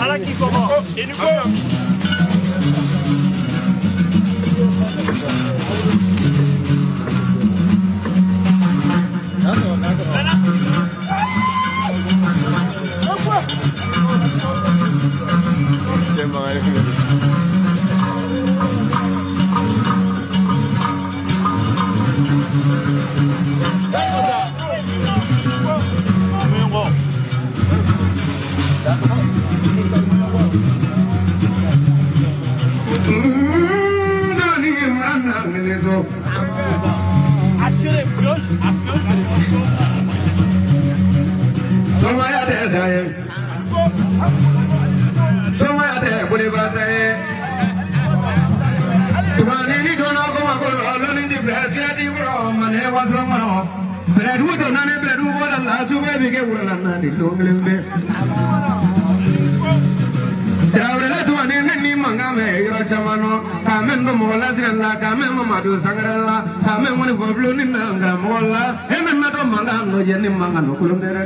Ala qui comment? Daolila Toumani ni mangame yoro chamano kamen no mola sirella kamen mamadu sangarella kamen woni foblu ni nanga mola emen na do mangam no jeni mangano kulumdere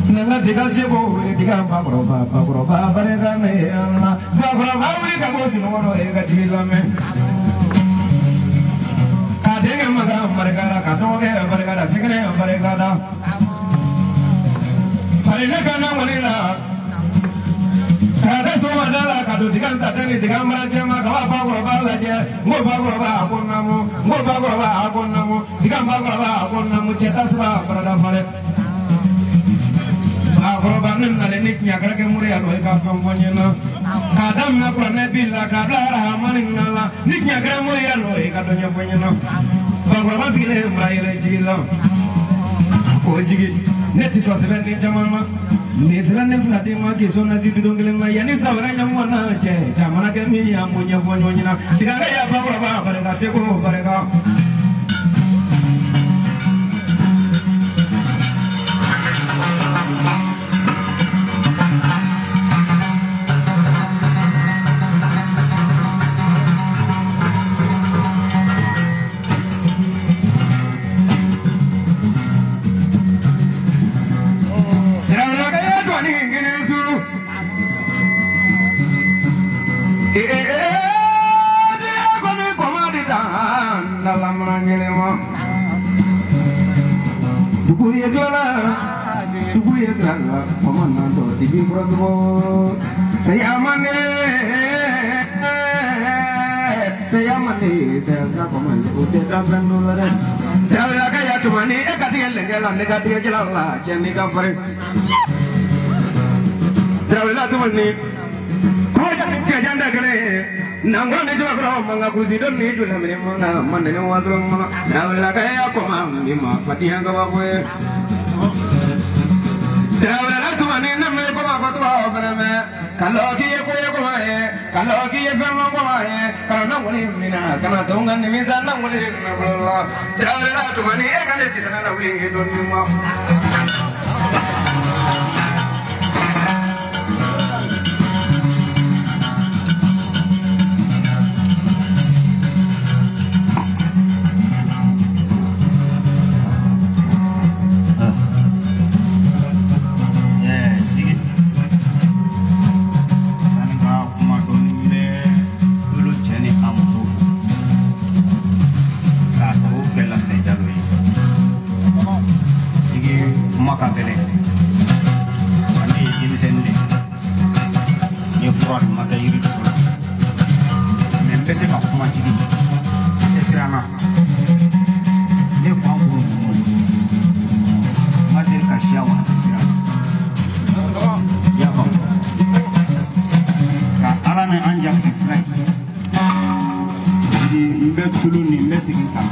Nella digasivo digamba proba baregane alla proba uri kamosi no e gajilame kadenge maga margara katoge bargara sigre bargara parina kana manila kada soma dala kadu digansa tani digambra jema kawa proba laje mo proba akonnamu digamba proba akonnamu cetasra parada fare Aprobanen na lenik nyakra ke muri alo ka komponya na kadam na prane billa kabla manin na nik nyakra muri alo ka donya ponya na bagraba sigile mraile jigila ko jigi neti so seben ni jamama ni seben ne flati ma ke so na zidu dongile na yani sabra nyamu na che jamana ke mi ya munya ponya na diga ya bagraba barega se ko barega Djigui granga comandando Djigui brother saya mane saya comando udah dapat nularan Daolila kaya Toumani ekatiel lengelan negatif jelala cemi kafir Daolila Toumani kau jangan janda kene nangga ni cuma kau mengaku sidon ni dulu mana mana ni waslong mana Daolila kaya komang lima patihan kau apa Daolila Toumani nama apa tu apa kalau dia kalau dia firman karena boleh mina karena tungan ni misalnya boleh Allah Daolila Toumani kan di situ nak boleh hidup semua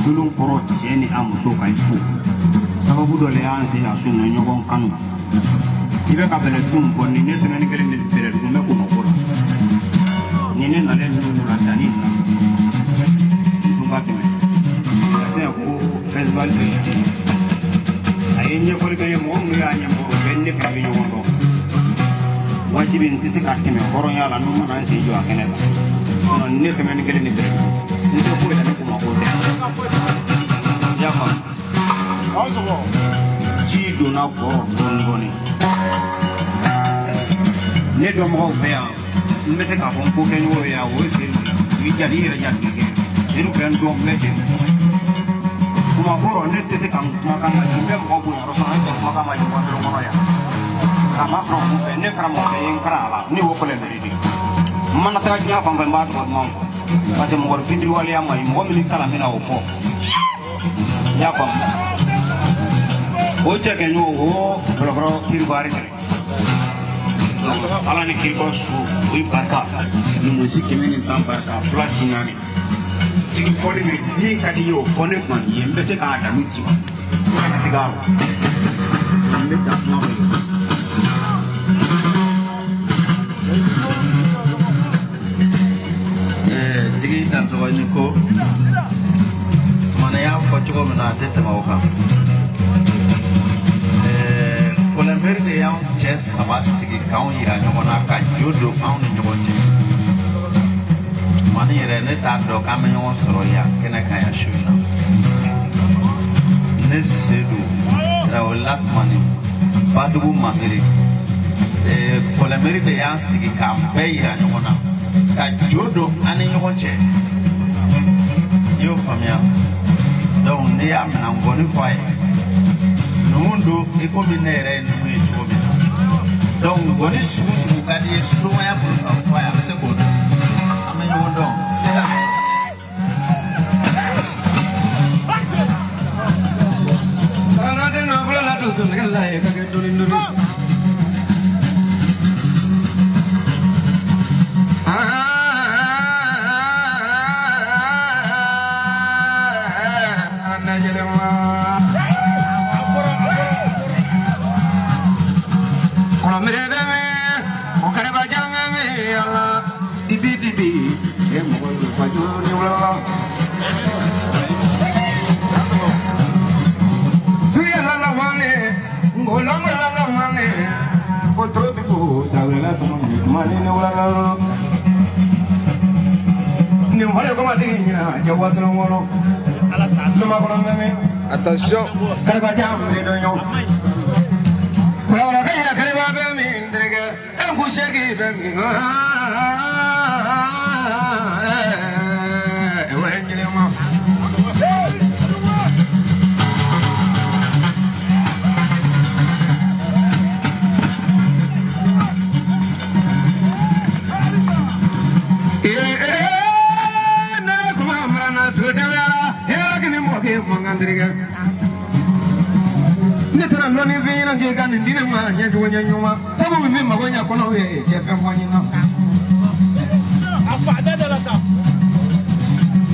tulung koro je ni amuso ka ifo sababu do le anse ya sunno nyogon kanu ibe ka bele tum ko ni ne semaine kele ni pere ko me ko ko ni ne na le no la tani tumba teme ase ko festival de ay nye ko ke mo ngi ya nyambo benne ka bi nyogo wajibi ntisi ka teme horo ya la no na se jo akene no ne semaine kele ni pere ni ko da ko ma ko ya ma ji do na ko boni ne do mo be ya me se ka ko ke ni wo ya wo se ni jadi re jadi ke ni kan do me se kuma ko ne te se kan kuma kan ni be mo ko ya ro sa ne ko ka ma ji ko ro mo ya kama from ko ne kra mo ke en kra la ni wo ko le ndi man ta ji ya ko ban ba to mo parce que mo ko fitri wali ya mai mo mi kala mi na wo fo ya ko o che ke no wo bro kirbari ala ni kirko su wi barka ni musiki ni tam barka flasinani tigi foni me ni kadi yo foni man yembe se ka da muti ma sigaro yembe da na tigi dan so ni ko mana ya ko chugo na tete ma oka verde ya chess sabasigi kaun ira nyona ka jodo kaun nyoje mani ere ne ta do ka me nyon soro ya kena ka ya shuna ne sedu Daolila Toumani badugu mamiri kola verde ya sigi ka be ira nyona ka jodo ani nyoje yo famia donc ne ya na ngoni fai mundo e come nere no meio donc goni susu kadi suma ya kwa ya sekondo amenyo ndo ana de no bla la to sun kala e ka ke dori ndori ana jelema Attention. Netana loni vina ngega ndine ma nyetu wanya nyuma sababu mimi magonya kono we chefe mwanyina afada de la ta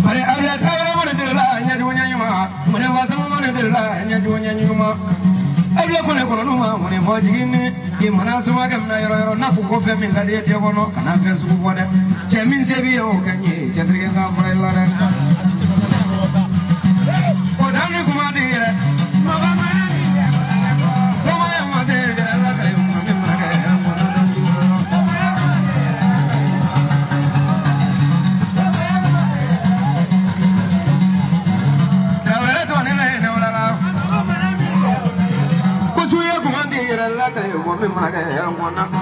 pare ala ta wala de la nyetu wanya nyuma mune wasa mune de la nyetu wanya nyuma abla kono kono numa mune mojigini e mana suma gam na yoro na ko fe min ngade te wono kana fe su ko de che min se bi o kanye chetrige ga pare la de o dani kuma de Woman,